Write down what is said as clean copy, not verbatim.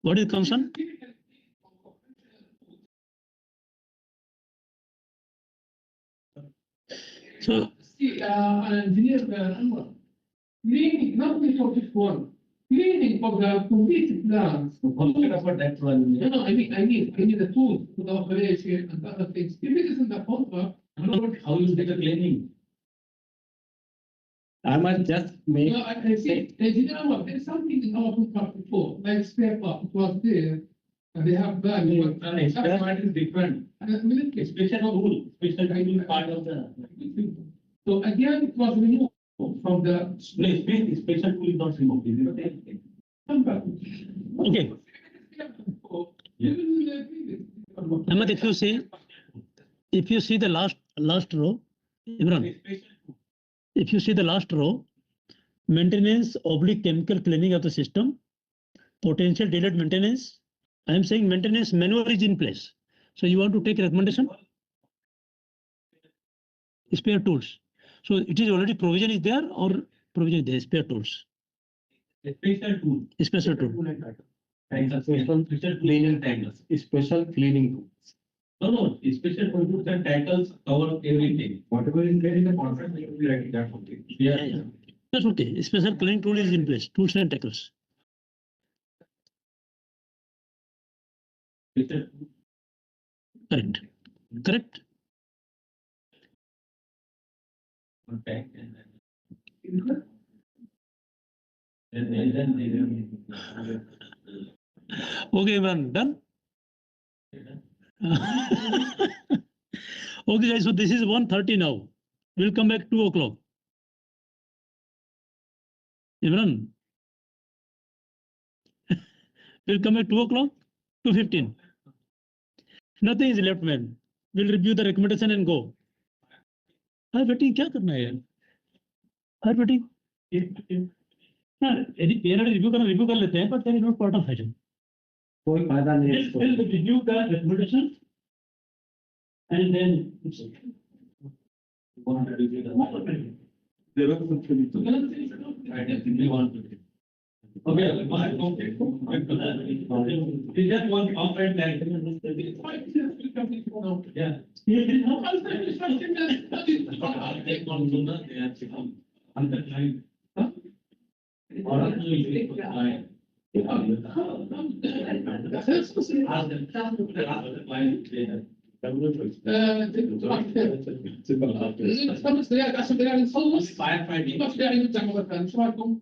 What is concern? So, engineer, cleaning, not only for this one, cleaning for the complete plans. About that one. No, I mean the tools for the operation and other things. If it is in the contract, How you make a cleaning? I must just make. no, I see. Engineer, there's something in our contract before, like spare part, it was there, and they have value. Spare part is different. Special tool. Special tool is part of the. So again, it was removed from the. Special tool is not removed. Is it? okay. Ahmed, if you see the last row, Imran, if you see the last row, maintenance oblique chemical cleaning of the system, potential delayed maintenance. I am saying maintenance manual is in place. So you want to take recommendation? Spare tools. So it is already provision is there or provision is there, spare tools. Special tool. Special tool. Special cleaning tangles. Special cleaning tools. No. Special tools and tangles cover everything. Whatever is there in the contract, we will be writing that something. Yeah. That's okay. Special cleaning tool is in place. Tools and tackles. Correct. Correct. Okay. Okay, man. Done. Okay, guys. So this is 1:30 now. We'll come back 2 o'clock. Imran. We'll come at 2 o'clock, 2:15. Nothing is left, man. We'll review the recommendation and go. High betting क्या करना है यार? High betting. हाँ, यदि parent review कर लेते हैं, but then it's not part of HAZOP. कोई फायदा नहीं है. We'll review the recommendation and then. There was something to I definitely want to. Okay. We just want complaint that. Yeah. خمس دقائق 10 دقائق نخلص. 5 دقائق نرجع مرة ثانية، شو رايكم؟